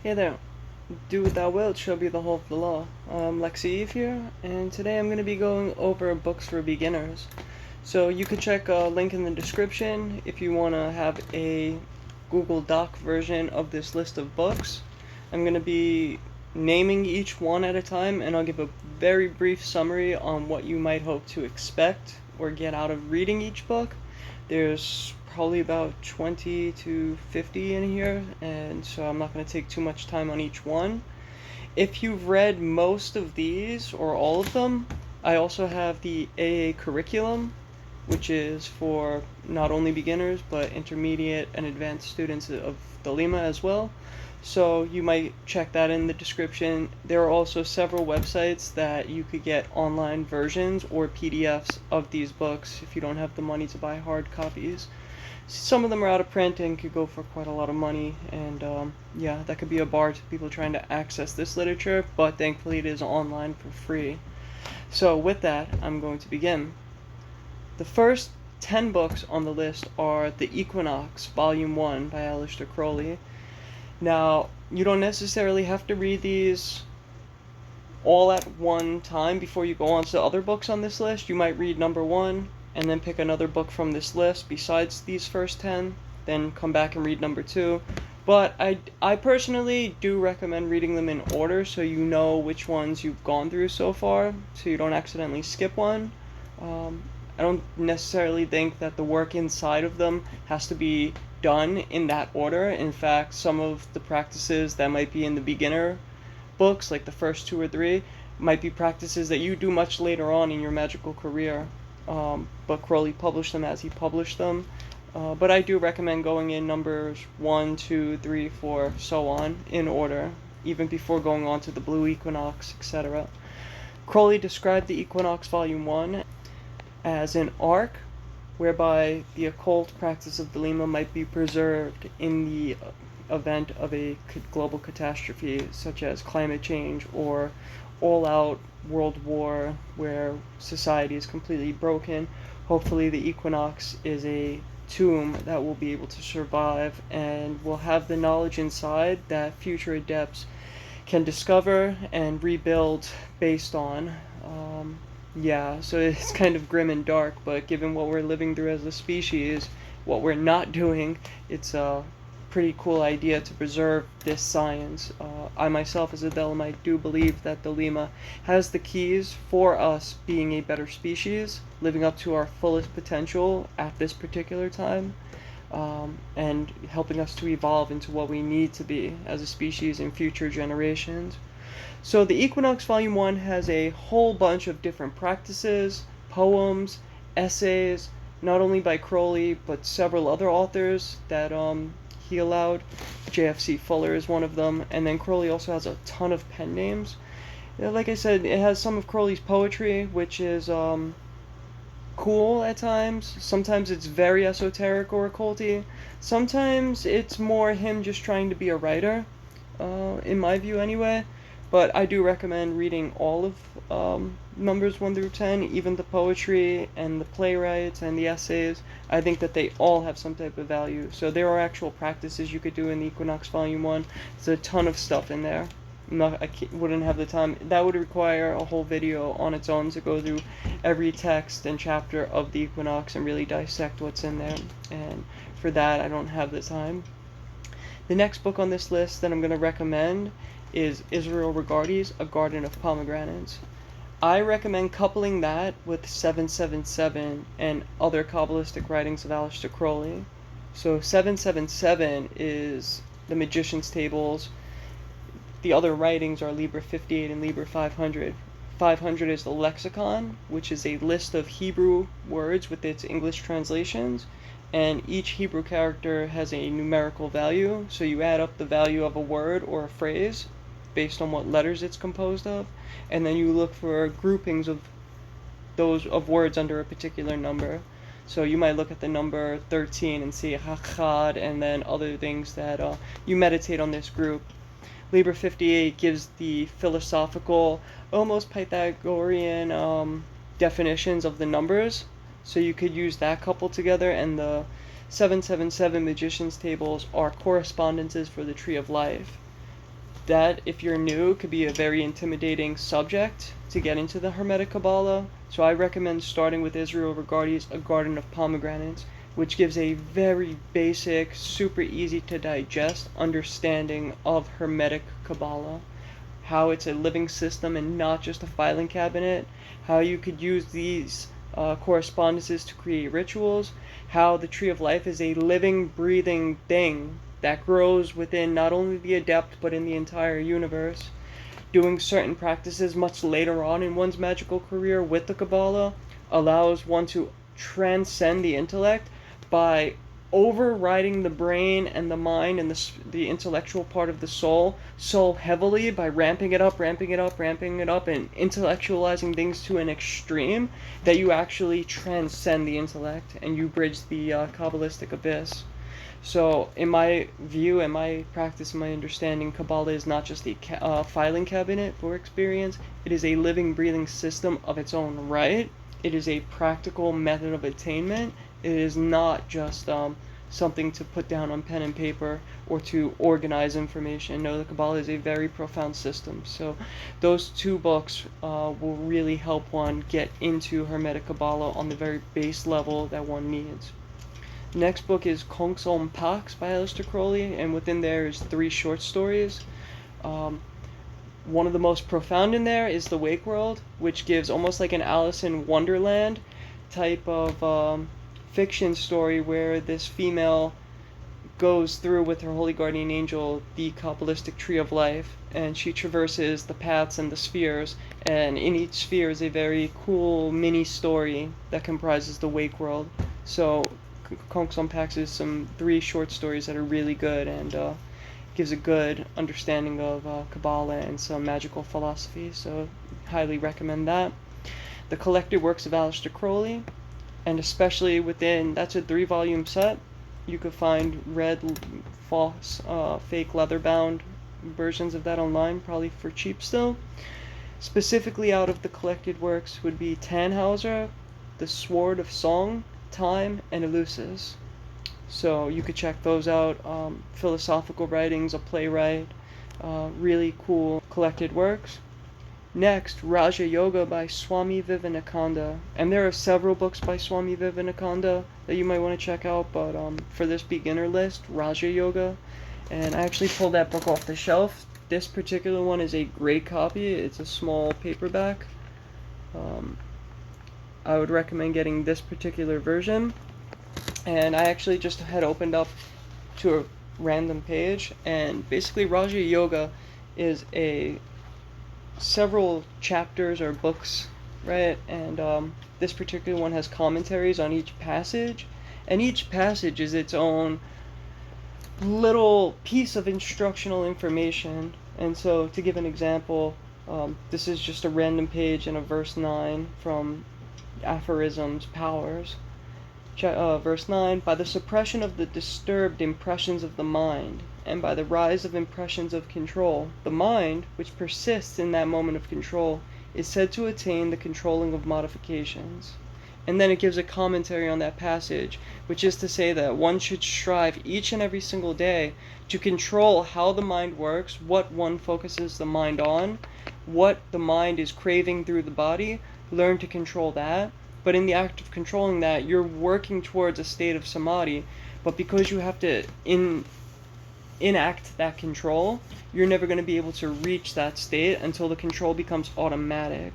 Hey there. Do what thou wilt shall be the whole of the law. Lexi Eve here, and today I'm going to be going over books for beginners. So you can check a link in the description if you want to have a Google Doc version of this list of books. I'm going to be naming each one at a time, and I'll give a very brief summary on what you might hope to expect or get out of reading each book. There's probably about 20 to 50 in here, and so I'm not going to take too much time on each one. If you've read most of these, or all of them, I also have the AA curriculum, which is for not only beginners, but intermediate and advanced students of the Lima as well. So you might check that in the description. There are also several websites that you could get online versions or PDFs of these books if you don't have the money to buy hard copies. Some of them are out of print and could go for quite a lot of money, and yeah, that could be a bar to people trying to access this literature, but thankfully it is online for free. So with that, I'm going to begin. The first 10 books on the list are The Equinox, Volume 1 by Aleister Crowley. Now, you don't necessarily have to read these all at one time before you go on to other books on this list. You might read number 1, and then pick another book from this list besides these first 10, then come back and read number 2. But I personally do recommend reading them in order so you know which ones you've gone through so far, so you don't accidentally skip one. I don't necessarily think that the work inside of them has to be done in that order. In fact, some of the practices that might be in the beginner books, like the first 2 or 3, might be practices that you do much later on in your magical career. But Crowley published them as he published them. But I do recommend going in numbers 1, 2, 3, 4, so on, in order, even before going on to the Blue Equinox, etc. Crowley described the Equinox Volume 1 as an arc whereby the occult practice of the Lima might be preserved in the event of a global catastrophe, such as climate change or all-out world war where society is completely broken. Hopefully the Equinox is a tomb that will be able to survive and will have the knowledge inside that future adepts can discover and rebuild based on. Yeah, so it's kind of grim and dark, but given what we're living through as a species, what we're not doing, it's a pretty cool idea to preserve this science. I myself, as a Delamite, do believe that the Lima has the keys for us being a better species, living up to our fullest potential at this particular time, and helping us to evolve into what we need to be as a species in future generations. So the Equinox Volume 1 has a whole bunch of different practices, poems, essays, not only by Crowley, but several other authors that he allowed. J.F.C. Fuller is one of them, and then Crowley also has a ton of pen names. Like I said, it has some of Crowley's poetry, which is cool at times. Sometimes it's very esoteric or occulty. Sometimes it's more him just trying to be a writer, in my view anyway. But I do recommend reading all of numbers 1 through 10, even the poetry and the playwrights and the essays. I think that they all have some type of value. So there are actual practices you could do in the Equinox Volume 1. There's a ton of stuff in there. I wouldn't have the time. That would require a whole video on its own to go through every text and chapter of the Equinox and really dissect what's in there. And for that, I don't have the time. The next book on this list that I'm going to recommend is Israel Regardie's A Garden of Pomegranates. I recommend coupling that with 777 and other Kabbalistic writings of Aleister Crowley. So 777 is the Magician's Tables. The other writings are Liber 58 and Liber 500. 500 is the Lexicon, which is a list of Hebrew words with its English translations, and each Hebrew character has a numerical value, so you add up the value of a word or a phrase based on what letters it's composed of, and then you look for groupings of those of words under a particular number. So you might look at the number 13 and see Hachad, and then other things that you meditate on this group. Liber 58 gives the philosophical, almost Pythagorean definitions of the numbers, so you could use that coupled together, and the 777 Magician's Tables are correspondences for the Tree of Life. That, if you're new, could be a very intimidating subject to get into the Hermetic Kabbalah. So I recommend starting with Israel Regardie's A Garden of Pomegranates, which gives a very basic, super easy to digest understanding of Hermetic Kabbalah. How it's a living system and not just a filing cabinet. How you could use these correspondences to create rituals. How the Tree of Life is a living, breathing thing that grows within not only the adept but in the entire universe. Doing certain practices much later on in one's magical career with the Kabbalah allows one to transcend the intellect by overriding the brain and the mind and the intellectual part of the soul so heavily by ramping it up, and intellectualizing things to an extreme that you actually transcend the intellect and you bridge the Kabbalistic abyss. So, in my view, and my practice, and my understanding, Kabbalah is not just a filing cabinet for experience. It is a living, breathing system of its own right. It is a practical method of attainment. It is not just something to put down on pen and paper or to organize information. No, the Kabbalah is a very profound system. So, those two books will really help one get into Hermetic Kabbalah on the very base level that one needs. Next book is Kongsom Pax by Aleister Crowley, and within there is 3 short stories. One of the most profound in there is The Wake World, which gives almost like an Alice in Wonderland type of fiction story where this female goes through with her holy guardian angel the Kabbalistic Tree of Life, and she traverses the paths and the spheres, and in each sphere is a very cool mini story that comprises the Wake World. So Kongsom Pax is some 3 short stories that are really good and gives a good understanding of Kabbalah and some magical philosophy, so highly recommend that. The Collected Works of Aleister Crowley, and especially within, that's a 3-volume set. You could find red, false, fake leather-bound versions of that online, probably for cheap still. Specifically out of the Collected Works would be Tannhauser, The Sword of Song, Time, and Eleusis. So you could check those out. Philosophical writings, a playwright, really cool collected works. Next, Raja Yoga by Swami Vivekananda. And there are several books by Swami Vivekananda that you might want to check out, but for this beginner list, Raja Yoga. And I actually pulled that book off the shelf. This particular one is a great copy. It's a small paperback. I would recommend getting this particular version. And I actually just had opened up to a random page, and basically Raja Yoga is several chapters or books, right? And this particular one has commentaries on each passage, and each passage is its own little piece of instructional information. And so, to give an example, this is just a random page in a verse 9 from Aphorisms Powers. Verse 9, by the suppression of the disturbed impressions of the mind, and by the rise of impressions of control, the mind, which persists in that moment of control, is said to attain the controlling of modifications. And then it gives a commentary on that passage, which is to say that one should strive each and every single day to control how the mind works, what one focuses the mind on, what the mind is craving through the body, learn to control that. But in the act of controlling that, you're working towards a state of samadhi, but because you have to enact that control, you're never going to be able to reach that state until the control becomes automatic,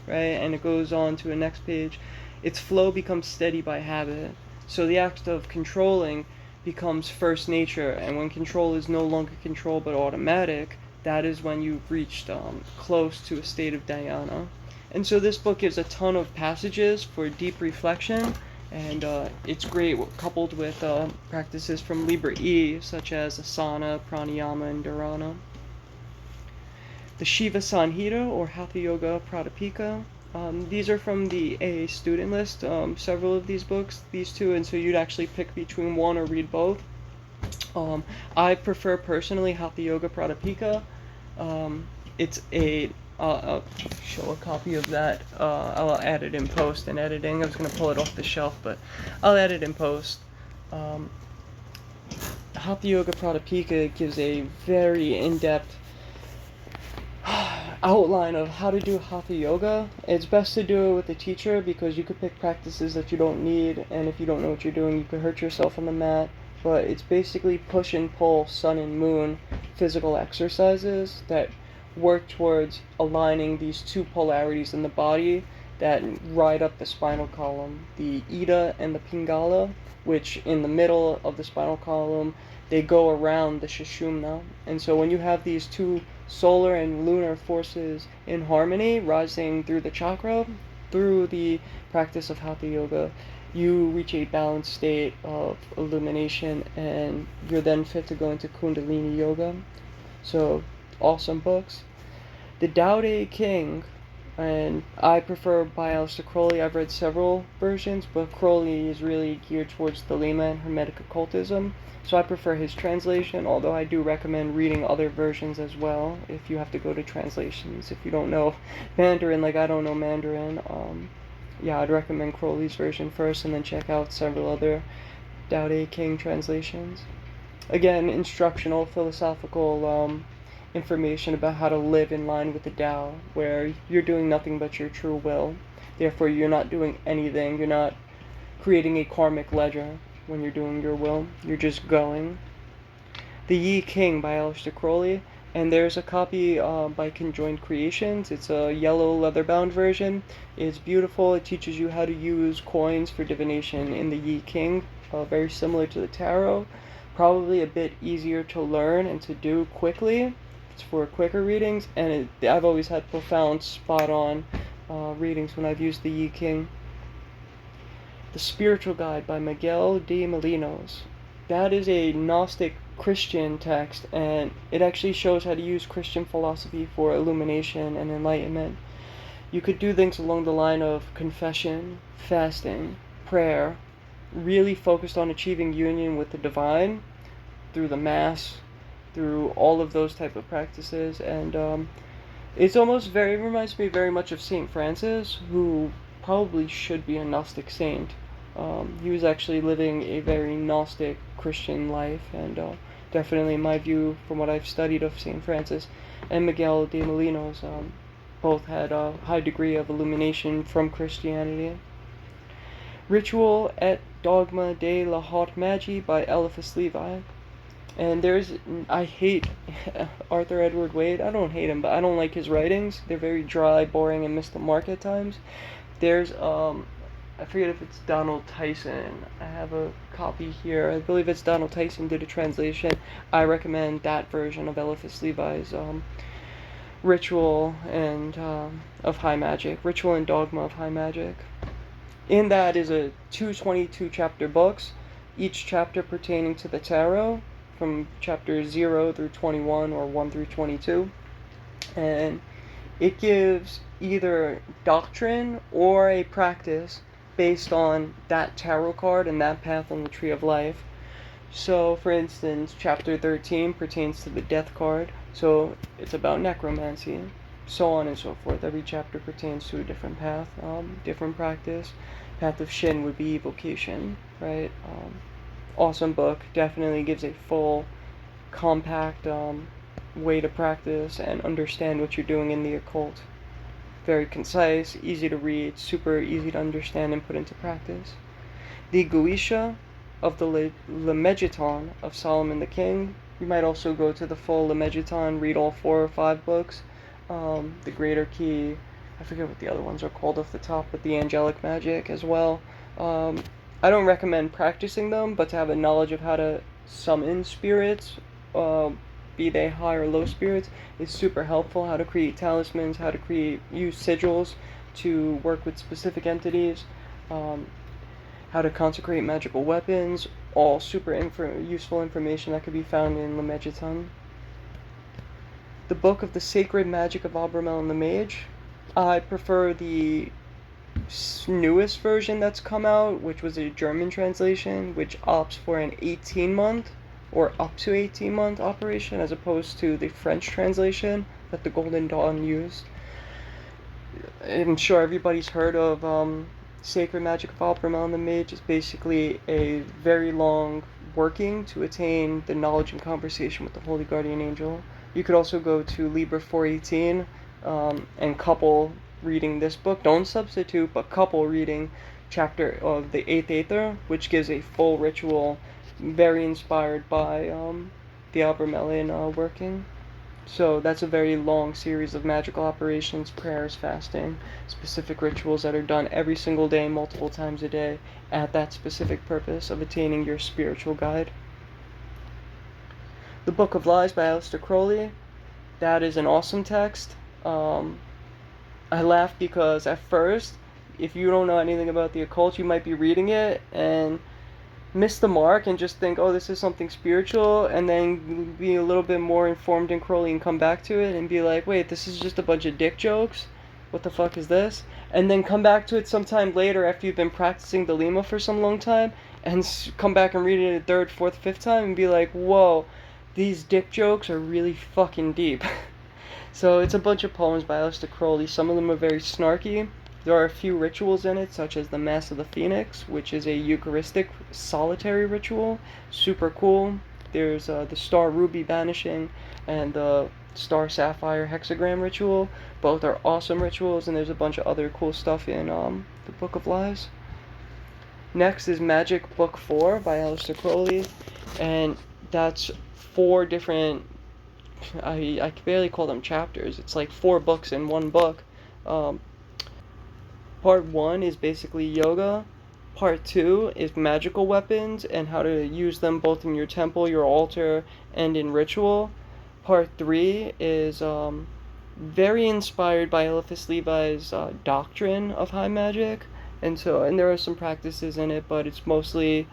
right? And it goes on to a next page. Its flow becomes steady by habit. So the act of controlling becomes first nature, and when control is no longer control but automatic, that is when you've reached close to a state of dhyana. And so this book gives a ton of passages for deep reflection, and it's great coupled with practices from Liber E, such as asana, pranayama, and dharana. The Shiva Sanhita, or Hatha Yoga Pradipika. These are from the AA student list, several of these books, these two, and so you'd actually pick between one or read both. I prefer personally Hatha Yoga Pradipika. It's I'll show a copy of that. I'll add it in post in editing. I was going to pull it off the shelf, but I'll add it in post. Hatha Yoga Pradipika gives a very in-depth outline of how to do hatha yoga. It's best to do it with a teacher because you could pick practices that you don't need, and if you don't know what you're doing, you could hurt yourself on the mat. But it's basically push and pull, sun and moon physical exercises that work towards aligning these two polarities in the body that ride up the spinal column, the Ida and the Pingala, which in the middle of the spinal column, they go around the Sushumna. And so when you have these two solar and lunar forces in harmony rising through the chakra, through the practice of Hatha Yoga, you reach a balanced state of illumination, and you're then fit to go into Kundalini Yoga. So, awesome books. The Tao Te King, and I prefer by Aleister Crowley. I've read several versions, but Crowley is really geared towards Thelema and Hermetic occultism, so I prefer his translation, although I do recommend reading other versions as well if you have to go to translations. If you don't know Mandarin, like I don't know Mandarin, yeah, I'd recommend Crowley's version first and then check out several other Tao Te King translations. Again, instructional, philosophical information about how to live in line with the Tao, where you're doing nothing but your true will. Therefore, you're not doing anything. You're not creating a karmic ledger when you're doing your will. You're just going. The Yi King by Aleister Crowley, and there's a copy by Conjoined Creations. It's a yellow leather-bound version. It's beautiful. It teaches you how to use coins for divination in the Yi King, very similar to the tarot. Probably a bit easier to learn and to do quickly. It's for quicker readings, and I've always had profound, spot-on readings when I've used the Yi King. The Spiritual Guide by Miguel de Molinos. That is a Gnostic Christian text, and it actually shows how to use Christian philosophy for illumination and enlightenment. You could do things along the line of confession, fasting, prayer, really focused on achieving union with the divine through the Mass, through all of those type of practices, and it's almost reminds me very much of Saint Francis, who probably should be a Gnostic saint. He was actually living a very Gnostic Christian life, and definitely in my view, from what I've studied of Saint Francis and Miguel de Molinos, both had a high degree of illumination from Christianity. Ritual et Dogma de la Haute Magie by Eliphas Levi. And I hate Arthur Edward Wade. I don't hate him, but I don't like his writings. They're very dry, boring, and miss the mark at times. There's, I forget if it's Donald Tyson. I have a copy here. I believe it's Donald Tyson did a translation. I recommend that version of Eliphas Levi's Ritual and of High Magic. Ritual and Dogma of High Magic. In that is a 222 chapter books, each chapter pertaining to the tarot, from chapter 0 through 21 or 1 through 22. And it gives either doctrine or a practice based on that tarot card and that path on the Tree of Life. So, for instance, chapter 13 pertains to the Death card, so it's about necromancy, so on and so forth. Every chapter pertains to a different path, different practice. Path of Shin would be evocation, right? Awesome book. Definitely gives a full, compact way to practice and understand what you're doing in the occult. Very concise, easy to read, super easy to understand and put into practice. The Goetia of the Lemegeton of Solomon the King. You might also go to the full Lemegeton, read all 4 or 5 books. The Greater Key, I forget what the other ones are called off the top, but the Angelic Magic as well. I don't recommend practicing them, but to have a knowledge of how to summon spirits, be they high or low spirits, is super helpful. How to create talismans, how to use sigils to work with specific entities, how to consecrate magical weapons, all super useful information that could be found in Lemegeton. The Book of the Sacred Magic of Abramel and the Mage. I prefer the newest version that's come out, which was a German translation, which opts for an 18-month or up to 18-month operation, as opposed to the French translation that the Golden Dawn used. I'm sure everybody's heard of Sacred Magic of Abramel and the Mage. It's basically a very long working to attain the knowledge and conversation with the Holy Guardian Angel. You could also go to Liber 418, and couple reading this book. Don't substitute, but couple reading chapter of the Eighth Aether, which gives a full ritual, very inspired by the Abramelin working. So that's a very long series of magical operations, prayers, fasting, specific rituals that are done every single day, multiple times a day, at that specific purpose of attaining your spiritual guide. The Book of Lies by Aleister Crowley. That is an awesome text. I laugh because at first, if you don't know anything about the occult, you might be reading it and miss the mark and just think, oh, this is something spiritual, and then be a little bit more informed in Crowley and come back to it and be like, wait, this is just a bunch of dick jokes? What the fuck is this? And then come back to it sometime later after you've been practicing the Lima for some long time and come back and read it a third, fourth, fifth time and be like, whoa, these dick jokes are really fucking deep. So it's a bunch of poems by Aleister Crowley. Some of them are very snarky. There are a few rituals in it, such as the Mass of the Phoenix, which is a Eucharistic solitary ritual. Super cool. There's the Star Ruby Banishing and the Star Sapphire Hexagram ritual. Both are awesome rituals, and there's a bunch of other cool stuff in the Book of Lies. Next is Magic Book 4 by Aleister Crowley, and that's 4 different, I can barely call them chapters. It's like 4 books in one book. Part 1 is basically yoga. Part 2 is magical weapons and how to use them both in your temple, your altar, and in ritual. Part 3 is very inspired by Eliphas Levi's doctrine of high magic. And there are some practices in it, but it's mostly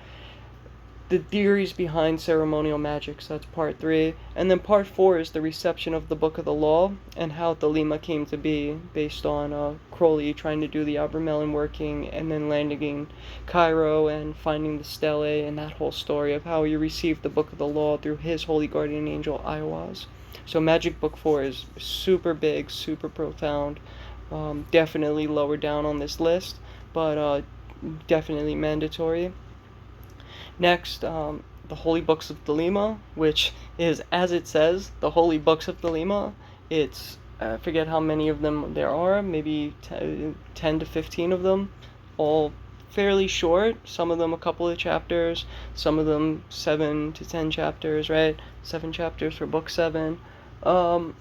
the theories behind ceremonial magic, so that's part 3. And then part 4 is the reception of the Book of the Law and how the Lima came to be, based on Crowley trying to do the Abramelin working and then landing in Cairo and finding the stele, and that whole story of how he received the Book of the Law through his holy guardian angel Iowaz. So Magic Book 4 is super big, super profound, definitely lower down on this list, but definitely mandatory. Next, the Holy Books of the Lima, which is, as it says, the Holy Books of the Lima. It's, I forget how many of them there are, maybe 10 to 15 of them, all fairly short, some of them a couple of chapters, some of them 7 to 10 chapters, right? 7 chapters for book 7. And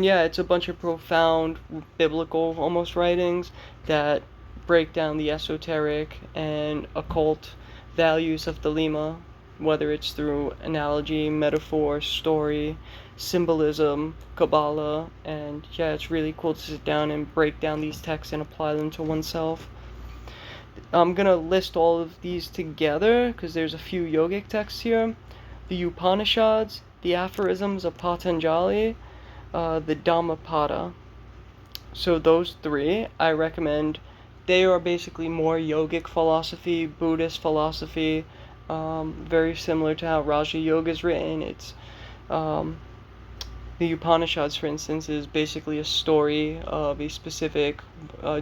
yeah, it's a bunch of profound, biblical, almost writings that break down the esoteric and occult values of the Lima, whether it's through analogy, metaphor, story, symbolism, Kabbalah, and yeah, it's really cool to sit down and break down these texts and apply them to oneself. I'm gonna list all of these together because there's a few yogic texts here. The Upanishads, the aphorisms of Patanjali, the Dhammapada. So those 3, I recommend. They are basically more yogic philosophy, Buddhist philosophy, very similar to how Raja Yoga is written. It's the Upanishads, for instance, is basically a story of a specific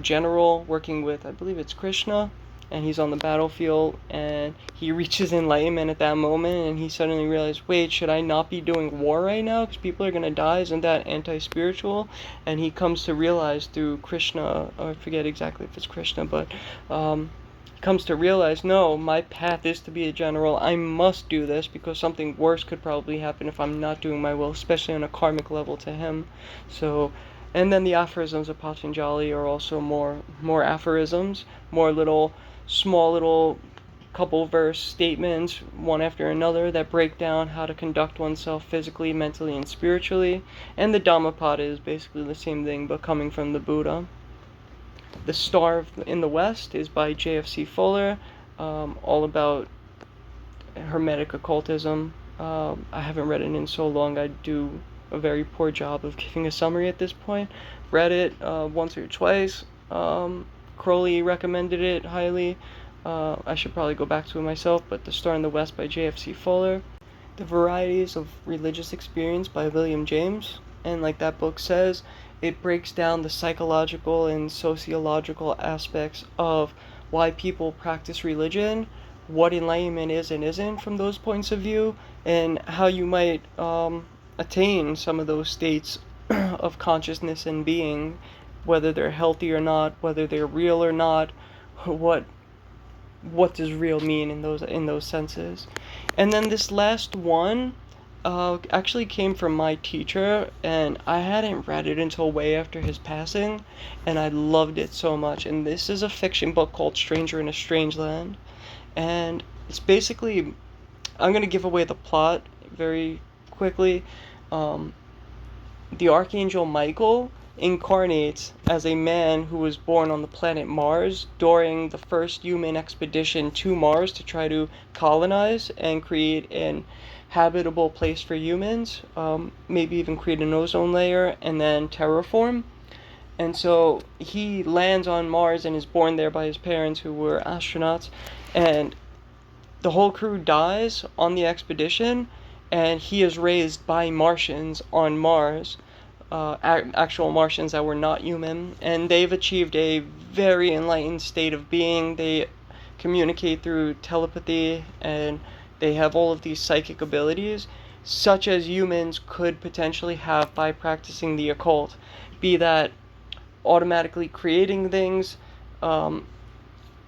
general working with, I believe it's Krishna, and he's on the battlefield, and he reaches enlightenment at that moment, and he suddenly realizes, wait, should I not be doing war right now, because people are going to die? Isn't that anti-spiritual? And he comes to realize through Krishna, I forget exactly if it's Krishna, but comes to realize, no, my path is to be a general. I must do this, because something worse could probably happen if I'm not doing my will, especially on a karmic level to him. So, and then the aphorisms of Patanjali are also more aphorisms, more small little couple verse statements, one after another, that break down how to conduct oneself physically, mentally, and spiritually. And the Dhammapada is basically the same thing, but coming from the Buddha. The Star in the West is by J.F.C. Fuller, all about Hermetic occultism. I haven't read it in so long, I do a very poor job of giving a summary at this point. Read it once or twice. Crowley recommended it highly. I should probably go back to it myself, but The Star in the West by J.F.C. Fuller. The Varieties of Religious Experience by William James. And like that book says, it breaks down the psychological and sociological aspects of why people practice religion, what enlightenment is and isn't from those points of view, and how you might attain some of those states of consciousness and being, whether they're healthy or not, whether they're real or not, what does real mean in those senses. And then this last one actually came from my teacher, and I hadn't read it until way after his passing, and I loved it so much. And this is a fiction book called Stranger in a Strange Land, and it's basically, I'm gonna give away the plot very quickly. The Archangel Michael incarnates as a man who was born on the planet Mars during the first human expedition to Mars to try to colonize and create an habitable place for humans, maybe even create an ozone layer and then terraform. And so he lands on Mars and is born there by his parents, who were astronauts, and the whole crew dies on the expedition, and he is raised by Martians on Mars, actual Martians that were not human, and they've achieved a very enlightened state of being. They communicate through telepathy, and they have all of these psychic abilities, such as humans could potentially have by practicing the occult, be that automatically creating things,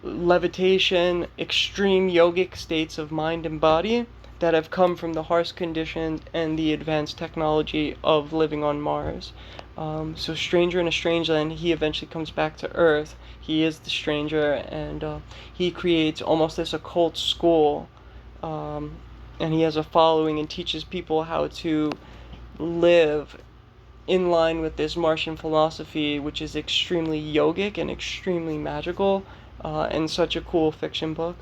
levitation, extreme yogic states of mind and body that have come from the harsh conditions and the advanced technology of living on Mars. So Stranger in a Strange Land, he eventually comes back to Earth. He is the stranger, and he creates almost this occult school, and he has a following and teaches people how to live in line with this Martian philosophy, which is extremely yogic and extremely magical, and such a cool fiction book.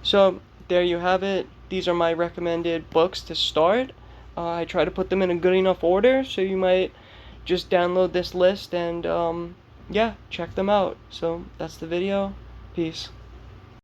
So there you have it. These are my recommended books to start. I try to put them in a good enough order, so you might just download this list and yeah, check them out. So that's the video. Peace.